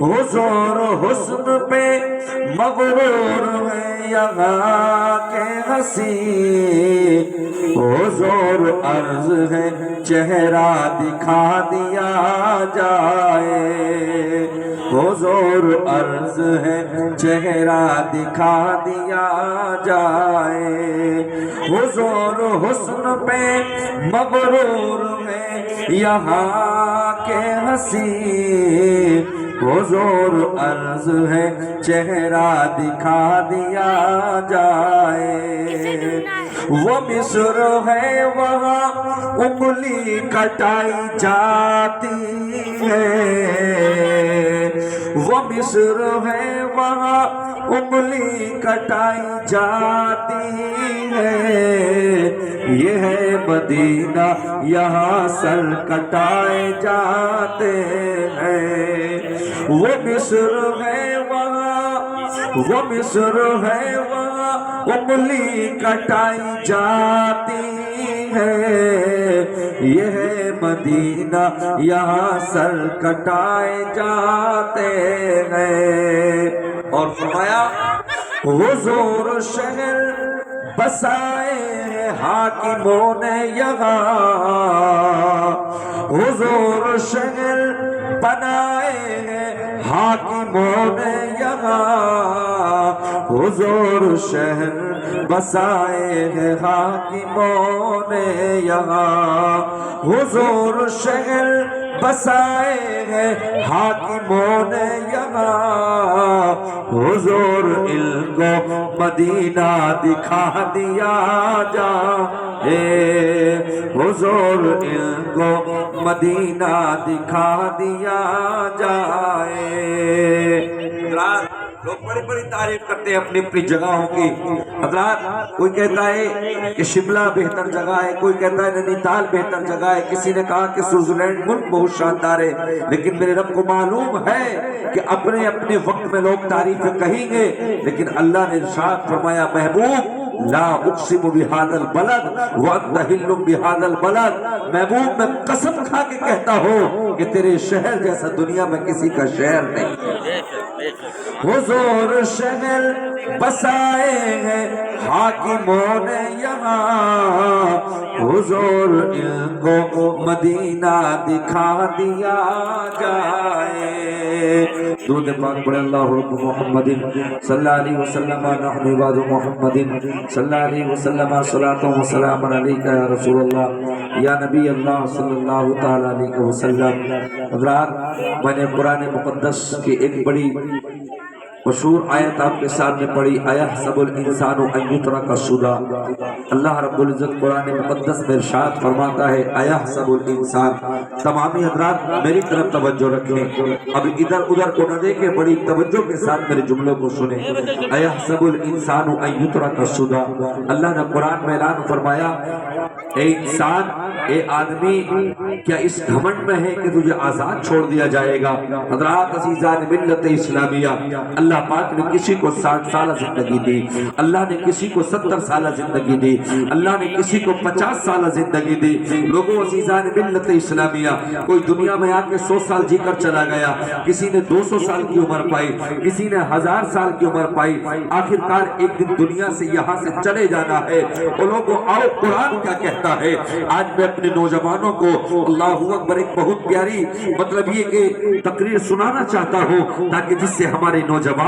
حضور حسن پہ مغرور ہے یہاں کے ہنسی، حضور عرض ہے چہرہ دکھا دیا جائے، حضور عرض ہے چہرہ دکھا دیا جائے، حضور حسن پہ مغرور ہے یہاں کے ہنسی، حضور عرض ہے چہرہ دکھا دیا جائے، وہ مصر ہے وہاں انگلی کٹائی جاتی ہے، وہ مصر ہے وہاں انگلی کٹائی جاتی ہے، یہ ہے مدینہ یہاں سر کٹائے جاتے ہیں، وہ مصر ہے وہاں، وہ مصر ہے وہاں انگلی کٹائی جاتی ہے، یہ ہے مدینہ یہاں سر کٹائے جاتے ہیں۔ اور فرمایا حضور شہر بسائے حاکموں نے یہاں، حضور شہر بنائے حاکموں نے یہاں، حضور شہر بسائے ہیں حاکموں نے یہاں، حضور شہر بسائے ہیں حاکموں نے یہاں، حضور علم کو مدینہ دکھا دیا جائے، حضور علم کو مدینہ دکھا دیا جائے۔ لوگ بڑی بڑی تعریف کرتے ہیں اپنی اپنی جگہوں کی حضرات، کوئی کہتا ہے کہ شملہ بہتر جگہ ہے، کوئی کہتا ہے نینی تال بہتر جگہ ہے، کسی نے کہا کہ سوئٹزرلینڈ ملک بہت شاندار ہے، لیکن میرے رب کو معلوم ہے کہ اپنے اپنے وقت میں لوگ تعریفیں کہیں گے، لیکن اللہ نے ارشاد فرمایا محبوب لا اقسم بهذا البلد وانت حل بهذا البلد، محبوب میں قسم کھا کے کہتا ہوں کہ تیرے شہر جیسا دنیا میں کسی کا شہر نہیں۔ حضور شہر بسائے ہیں حاکموں نے یہاں، حضور علم کو مدینہ دکھا دیا جائے۔ درود پاک پڑھے اللہ رب محمد صلی اللہ علیہ وسلم، نحن عباد محمد صلی اللہ علیہ وسلم، صلاۃ و سلام علیک یا رسول اللہ یا نبی اللہ صلی اللہ تعالی علیہ وسلم۔ حضرات، میں نے قرآن مقدس کی ایک بڑی مشہور آیت آپ کے سامنے پڑھی، ایحسب الانسان ان یترک سدی۔ اللہ رب العزت قرآن مقدس میں ارشاد فرماتا ہے ایحسب الانسان۔ تمامی حضرات میری طرف توجہ رکھیں، اب ادھر ادھر کو نہ دیکھیں، بڑی توجہ کے ساتھ میرے جملوں کو سنیں۔ ایحسب الانسان ان یترک سدی، اللہ نے قرآن میں اعلان فرمایا اے انسان، اے آدمی، کیا اس گھمنڈ میں ہے کہ تجھے آزاد چھوڑ دیا جائے گا؟ حضرات عزیزان ملت اسلامیہ، اللہ پاک نے کسی کو 60 سالہ زندگی دی، اللہ نے کسی کو 70 سالہ زندگی دی، اللہ نے کسی کو 50 سالہ زندگی دی۔ لوگوں عزیزان ملت اسلامیہ، کوئی دنیا میں آ کے 100 سال جی کر چلا گیا، کسی نے 200 سال کی عمر پائی، کسی نے 1000 سال کی عمر پائی، آخرکار ایک دن دنیا سے یہاں سے چلے جانا ہے۔ اور لوگوں آؤ قرآن کیا کہتا ہے۔ آج میں اپنے نوجوانوں کو اللہ اکبر ایک بہت پیاری مطلب یہ کہ تقریر سنانا چاہتا ہوں، تاکہ جس سے ہمارے نوجوان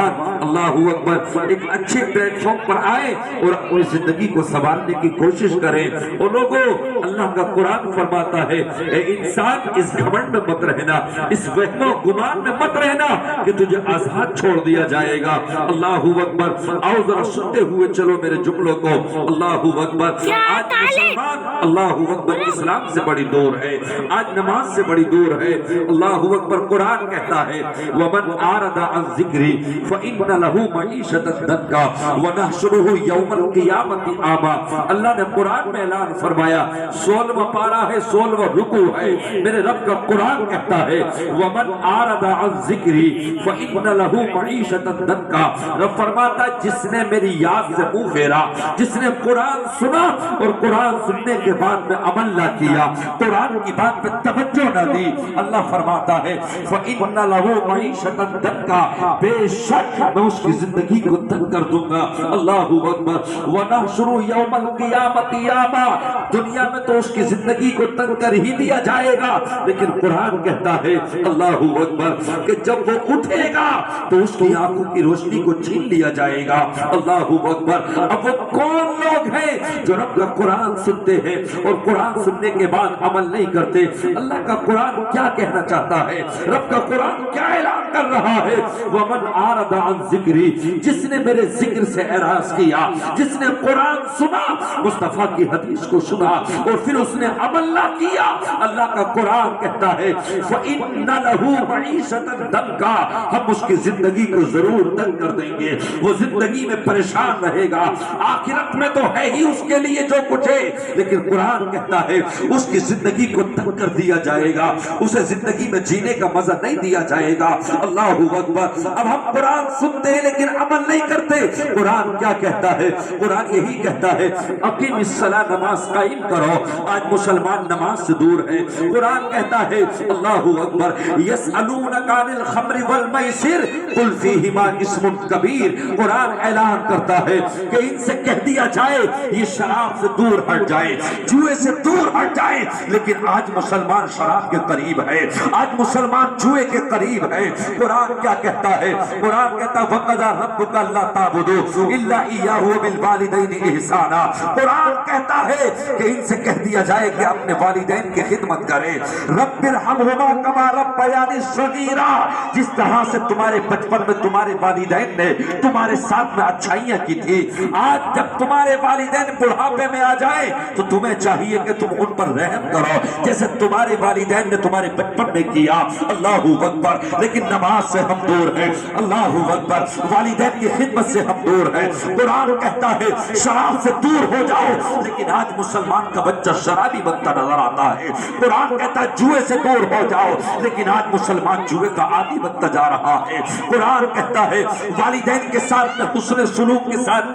اللہ اکبر ایک اچھے پلیٹ فارم پر آئے اور اپنی زندگی کو سنوارنے کی کوشش کریں۔ اور لوگوں، اللہ کا قرآن فرماتا ہے اے انسان، اس گھمنڈ میں مت رہنا، اس وہم و گمان میں مت رہنا کہ تجھے آزاد چھوڑ دیا جائے گا۔ اللہ اکبر، آؤ ذرا سنتے ہوئے چلو میرے جملوں کو۔ اللہ اکبر، آج مسلمان اللہ اکبر اسلام سے بڑی دور ہے، آج نماز سے بڑی دور ہے۔ اللہ اکبر، قرآن کہتا ہے وَمَنْ أَعْرَضَ عَنْ ذِكْرِي فإن له معیشۃ ضنکا ونحشرہ یوم القیامۃ اعما۔ اللہ نے قرآن میں اعلان فرمایا، 16واں پارہ ہے، 16واں رکوع ہے، میرے رب کا قرآن کہتا ہے ومن اعرض عن ذکری فإن له معیشۃ ضنکا۔ رب فرماتا ہے جس نے میری یاد سے منہ پھیرا، جس نے قرآن سنا اور قرآن سننے کے بعد میں عمل نہ کیا، قرآن کی بات پہ توجہ نہ دی، اللہ فرماتا ہے فإن له معیشۃ ضنکا، بے شک میں اس کی زندگی کو تنگ کر دوں گا۔ اللہ اکبر۔ ونحشر یوم القیامۃ اعما، دنیا میں تو اس کی زندگی کو تنگ کر ہی دیا جائے گا، لیکن قرآن کہتا ہے اللہ اکبر کہ جب وہ اٹھے گا تو اس کی آنکھوں کی روشنی کو چھین لیا جائے گا۔ اللہ اکبر۔ اب وہ کون لوگ ہیں جو رب کا قرآن سنتے ہیں اور قرآن سننے کے بعد عمل نہیں کرتے؟ اللہ کا قرآن کیا کہنا چاہتا ہے، رب کا قرآن کیا اعلان کر رہا ہے؟ ومن اعرض عن ذکری، جس نے میرے ذکر سے اعراض کیا، جس نے قرآن سنا، مصطفیٰ کی حدیث کو سنا اور پھر اس نے عمل نہ کیا، اللہ کا قرآن کہتا ہے فإن له معیشۃ ضنکا، ہم اس کی زندگی کو ضرور تنگ کر دیں گے، وہ زندگی میں پریشان رہے گا۔ آخرت میں تو ہے ہی اس کے لیے جو کچھ ہے، لیکن قرآن کہتا ہے اس کی زندگی کو تنگ کر دیا جائے گا، اسے زندگی میں جینے کا مزہ نہیں دیا جائے گا۔ اللہ اکبر۔ اب ہم قرآن سنتے ہیں لیکن عمل نہیں کرتے۔ قرآن کیا کہتا ہے؟ قرآن یہی کہتا ہے اقیم الصلاۃ، نماز قائم کرو۔ آج مسلمان نماز سے دور ہے۔ قرآن کہتا ہے اللہ اکبر یسألونک عن الخمر والمیسر قل فیہما اسم کبیر۔ قرآن اعلان کرتا ہے کہ ان سے کہہ دیا جائے یہ شراب سے دور ہٹ جائے، جوئے سے دور ہٹ جائے، لیکن آج مسلمان شراب کے قریب ہے، آج مسلمان جوئے کے قریب ہے۔ قرآن کیا کہتا ہے؟ قرآن کہتا ہے وَقَضَىٰ رَبُّكَ أَلَّا تَعْبُدُوا إِلَّا إِيَّاهُ وَبِالْوَالِدَيْنِ إِحْسَانًا۔ قرآن کہتا ہے کہ ان سے کہہ دیا جائے کہ اپنے والدین کی خدمت کرے۔ رب ارحمهما كما ربياني صغيرا، جس طرح سے تمہارے بچپن میں تمہارے والدین نے تمہارے ساتھ میں اچھائیاں کی تھی، آج جب تمہارے والدین بڑھاپے میں آ جائے تو تمہیں چاہیے کہ تم ان پر رحم کرو جیسے تمہارے والدین نے تمہارے بچپن میں کیا۔ اللہ اکبر۔ لیکن نماز سے ہم دور ہیں، اللہ اکبر، والدین کی خدمت سے ہم دور ہیں۔ قرآن کہتا ہے شراب سے دور ہو جاؤ، لیکن آج مسلمان کا بچہ شرابی بنتا نظر آتا ہے۔ قرآن کہتا ہے جوئے سے دور ہو جاؤ، لیکن آج مسلمان جوئے کا عادی بنتا جا رہا ہے۔ قرآن کہتا ہے والدین کے ساتھ حسن سلوک کے ساتھ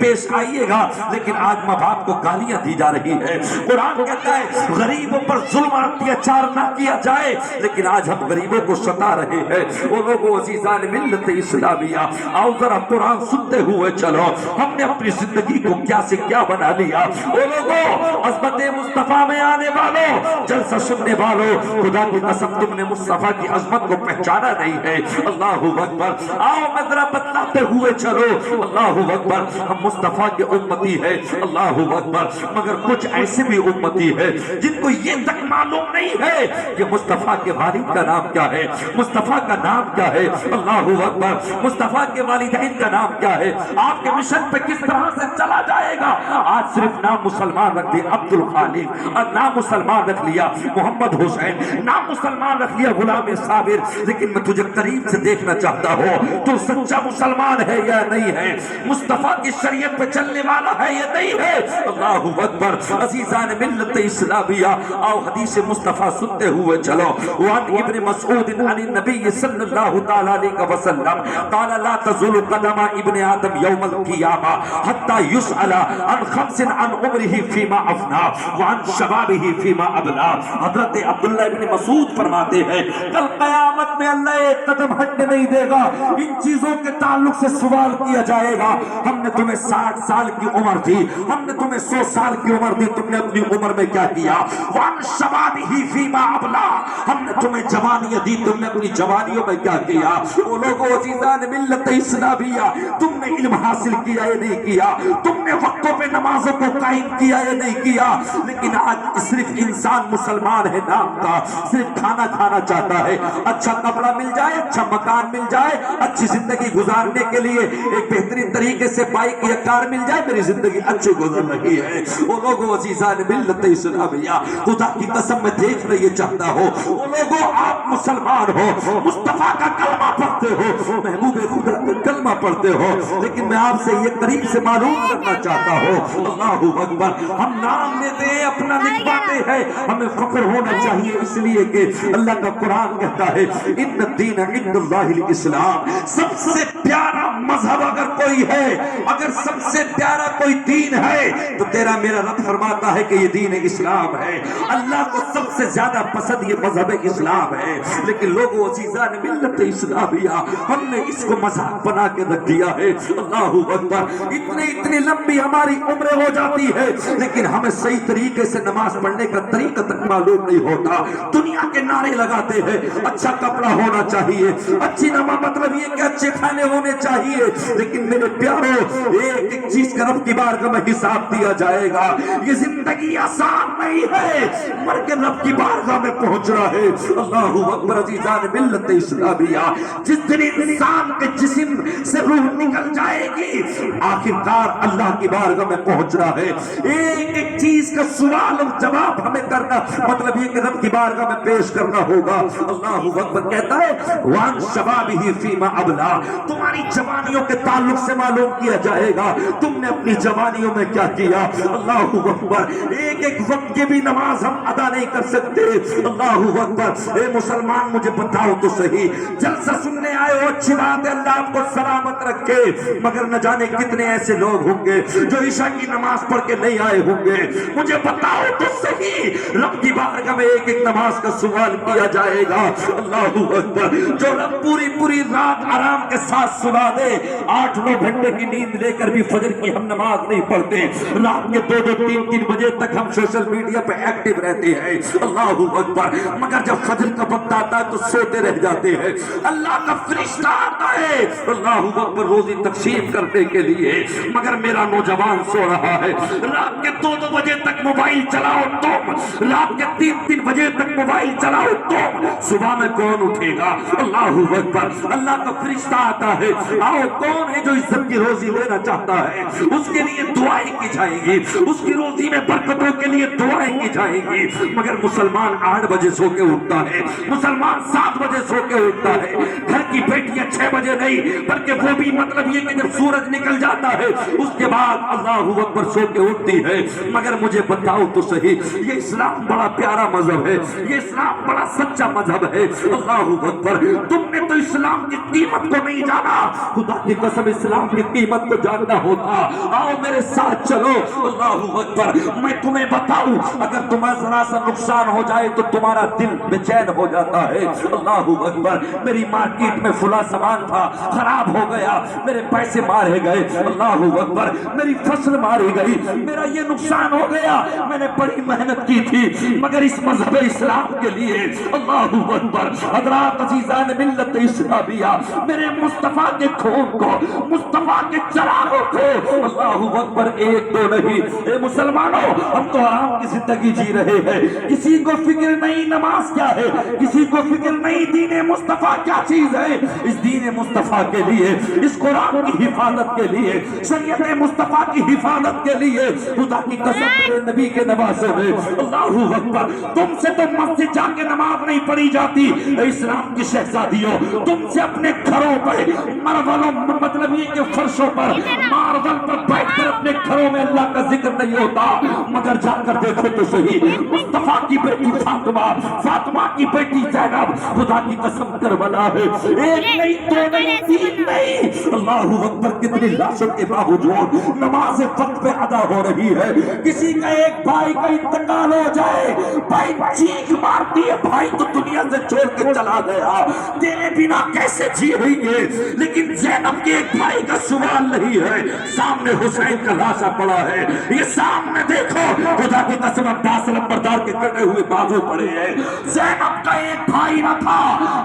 پیش آئیے گا، لیکن آج ماں باپ کو گالیاں دی جا رہی ہے۔ قرآن کہتا ہے غریبوں پر ظلم اتیاچار نہ کیا جائے، لیکن آج ہم غریبوں کو ستا رہے ہیں۔ وہ لوگوں عزیزان ملت اسلامیہ، آؤ ذرا قرآن سنتے ہوئے چلو، ہم نے اپنی زندگی کو کیا سے کیا بنا لیا۔ وہ لوگوں عظمت مصطفیٰ میں آنے والوں، جلسہ سننے والوں، خدا کی قسم تم نے مصطفیٰ کی عظمت کو پہچانا نہیں ہے۔ اللہ اکبر۔ آؤ میں ذرا بتلاتے ہوئے چلو، اللہ اکبر، ہم مصطفیٰ کے امتی ہے، اللہ اکبر، مگر کچھ ایسے بھی امتی ہے جن کو یہ تک معلوم نہیں ہے کہ مصطفیٰ کے والد کا نام کیا ہے، مصطفیٰ کا نام کیا ہے۔ اللہ اکبر۔ مصطفیٰ کے والدین کا نام کیا ہے، آپ کے مشن پہ کس طرح سے چلا جائے گا۔ آج صرف نام مسلمان رکھ دیا عبد الخالق، اور نام مسلمان رکھ لیا محمد حسین، نام مسلمان رکھ لیا غلام صابر، لیکن میں تجھے قریب سے دیکھنا چاہتا ہوں تو سچا مسلمان ہے یا نہیں ہے، مصطفیٰ کی شریعت پہ چلنے والا ہے یا نہیں ہے۔ اللہ اکبر۔ عزیزان ملت اسلامیہ، آؤ حدیث مصطفیٰ سنتے ہوئے چلو۔ وعن ابن مسعود عن النبی صلی اللہ تعالی علیہ وسلم قال لا تزول قدم ابن آدم یوم القیامہ حتی یسأل عن خمس عن عمره فیما افنا وعن شبابه فیما ابلا۔ حضرت عبداللہ ابن مسعود فرماتے ہیں کل قیامت میں اللہ ایک قدم ہٹنے نہیں دے گا، ان چیزوں کے تعلق سے سوال کیا جائے گا۔ ہم نے تمہیں 60 سال کی عمر دی، ہم نے تمہیں 100 سال کی عمر دی، تم نے اپنی عمر میں کیا کیا؟ وَعَنْ شَبَابِهِ فِيمَا أَبْلَىٰ، ہم نے تمہیں جوانیاں دی، تم نے اپنی جوانیوں میں کیا کیا؟ وہ لوگوں عزیزان ملت اسلامیہ، تم نے علم حاصل کیا یا نہیں کیا؟ تم نے وقتوں پہ نمازوں کو قائم کیا یا نہیں کیا؟ لیکن آج صرف انسان مسلمان ہے نام کا، صرف کھانا کھانا چاہتا ہے، اچھا کپڑا مل جائے، اچھا مکان مل جائے، اچھی زندگی گزارنے کے لیے ایک بہترین طریقے سے بائک یا کار مل جائے، میری زندگی اچھی گزر رہی ہے۔ وہ لوگوں عزیزان ملت اسلامیہ، خدا کی قسم میں دیکھنا یہ چاہتا ہو، وہ لوگوں آپ مسلمان ہو، مصطفیٰ کا کلمہ پڑھتے ہو، محبوب خدا کا کلمہ پڑھتے ہو، لیکن میں آپ سے یہ قریب سے معلوم کرنا چاہتا ہوں، اللہ اکبر، ہم نام لیتے ہیں، اپنا لکھواتے ہیں، ہمیں فخر ہونا چاہیے، اس لیے کہ اللہ کا قرآن کہتا ہے ان الدین عند اللہ الاسلام، سب سے پیارا مذہب اگر کوئی ہے، اگر سب سے پیارا کوئی دین ہے تو تیرا میرا رب فرماتا ہے کہ یہ دین اسلام ہے۔ اللہ کو سب سے زیادہ پسند یہ مذہب اسلام ہے، لیکن لوگوں عزیزان ملت اسلامیہ، ہم نے اس کو مذہب بنا کے رکھ دیا ہے۔ اللہ اکبر، اتنی لمبی ہماری عمریں ہو جاتی ہے، لیکن ہمیں صحیح طریقے سے نماز پڑھنے کا طریقہ تک معلوم نہیں ہوتا۔ دنیا کے نعرے لگاتے ہیں، اچھا کپڑا ہونا چاہیے، اچھی نماز، مطلب یہ کہ اچھے کھانے ہونے چاہیے، لیکن میرے پیارو ایک ایک چیز کا رب کی بارگاہ میں حساب دیا جائے گا۔ یہ زندگی آسان نہیں ہے، مر کے رب کی بارگاہ میں پہنچنا ہے۔ اللہ اکبر، عزیزان ملت اسلامیہ، جس دن انسان کے جسم سے روح نکل جائے گی، آخرکار اللہ کی بارگاہ میں پہنچنا ہے۔ ایک ایک چیز کا سوال اور جواب ہمیں کرنا، مطلب یہ کہ رب کی بارگاہ میں پیش کرنا ہوگا۔ اللہ اکبر کہتا ہے وان شبابہ فیما ابلا، تمہاری جوانیوں کے تعلق سے معلوم کیا جائے گا تم نے اپنی جوانیوں میں کیا کیا۔ اللہ اکبر، ایک ایک وقت کی بھی نماز ہم ادا نہیں کر سکتے۔ اللہ اکبر، اے مسلمان مجھے بتاؤ تو صحیح، جلسہ سننے آئے ہو اچھی بات ہے، اللہ آپ کو سلامت رکھے، مگر نہ جانے کتنے ایسے لوگ ہوں گے جو عشاء کی نماز پڑھ کے نہیں آئے ہوں گے۔ مجھے بتاؤ تو صحیح، رب کی بارگاہ میں ایک ایک نماز کا سوال کیا جائے گا۔ اللہ اکبر، جو رب پوری رات آرام کے ساتھ سلا دے، 8-9 گھنٹے کی نیند لے کر بھی فجر کی ہم نماز نہیں پڑھتے، رات کے 2-2 3-3 بجے تک ہم سوشل میڈیا پہ ایکٹیو رہتے ہیں۔ اللہ اکبر، مگر جب فجر کا وقت آتا ہے تو سوتے رہ جاتے ہیں۔ اللہ کا فرشتہ آتا ہے اللہ اکبر روزی تقسیم کرنے کے لیے، مگر میرا نوجوان سو رہا ہے۔ رات کے 2-2 بجے تک موبائل چلاؤ تم، رات کے 3-3 بجے تک موبائل چلاؤ تم، صبح میں کون اٹھے گا؟ اللہ اکبر، اللہ کا فرشتہ آتا ہے، آؤ کون ہے جو عزت کی روزی لینا چاہتا ہے، اس کے لیے دعائیں کی جائیں گی، اس کی روزی میں برکتوں کے لیے دعائیں کی جائیں گی، مگر مسلمان 8 بجے سو کے اٹھتا ہے، مسلمان 7 بجے سو کے اٹھتا ہے، گھر کی بیٹیاں 6 بجے نہیں، بلکہ وہ بھی مطلب یہ کہ جب سورج نکل جاتا ہے اس کے بعد اللہ اکبر سو کے اٹھتی ہے۔ مگر مجھے بتاؤ تو صحیح، یہ اسلام بڑا پیارا مذہب ہے، یہ اسلام بڑا سچا مذہب ہے۔ اللہ اکبر، تم نے تو اسلام کی قیمت کو نہیں جانا، خدا کی قسم اسلام کی قیمت کو جاننا ہوتا۔ آؤ میرے ساتھ چلو، اللہ اکبر، میں تمہیں بتاؤں اگر تمہیں ذرا سا نقصان ہو جائے تو تمہارا دل بے چین ہو جاتا ہے۔ اللہ اکبر، میری مارکیٹ میں فلاں سامان تھا خراب ہو گیا، میرے پیسے مارے گئے، اللہ اکبر، میری فصل ماری گئی، میرا یہ نقصان ہو گیا، میں نے بڑی محنت کی تھی، مگر اس مذہب اسلام کے لیے اللہ اکبر، حضرات عزیزان ملت اسلامیہ، میرے مصطفیٰ کے خون کو، مصطفیٰ کے چراغوں کو، اللہ اکبر، 1-2 نہیں، اے مسلمانوں، ہم تو آرام کی زندگی جی رہے ہیں، کسی کو فکر نہیں نماز کیا ہے، کسی کو فکر نہیں دین مصطفیٰ کیا چیز ہے۔ اس دین مصطفیٰ کے لیے، اس قرآن کی حفاظت کے لیے، شریعت مصطفیٰ کی حفاظت کے لیے، خدا کی قسم میرے نبی کے نوازے میں، اللہ اکبر، تم سے تو مسجد جا کے نماز نہیں پڑھی جاتی، اسلام کی شہزادیوں، تم سے اپنے گھروں پر مرولوں، مطلب یہ کہ فرشوں پر ماربل پر بیٹھ کر اپنے گھروں میں اللہ کا ذکر نہیں ہوتا، مگر جا کر دیکھو تو صحیح، مصطفیٰ کی بیٹی فاطمہ، فاطمہ کی بیٹی زینب، خدا کی قسم کربلا ہے، 1 نہیں 2 نہیں 3 نہیں، اللہ اکبر، کتنی لاشوں کے باوجود نماز وقت پہ ادا ہو رہی ہے۔ کسی کا ایک بھائی کا انتقال ہو جائے، بھائی چیخ مارتی ہے، بھائی تو دنیا سے چھوڑ کے چلا گیا، تیرے بنا کیسے جی رہی ہے، لیکن زینب کے ایک بھائی کا سوال نہیں ہے، سامنے حسین کا لاشا پڑا ہے، یہ سامنے دیکھو، خدا کی قسم عباس لمبردار کے کٹے ہوئے بازو پڑے ہیں، زینب کا ایک بھائی نہ تھا،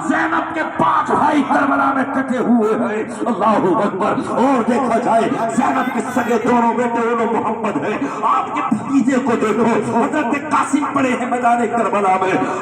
زینب کے 5 بھائی کربلا میں کٹے ہوئے ہیں، اللہ اکبر، اور دیکھا جائے زینب کے سگے دونوں بیٹے انہوں محمد ہے، آپ کے بھتیجے کو دیکھو، حضرت قاسم پڑے ہیں میدان کربلا میں،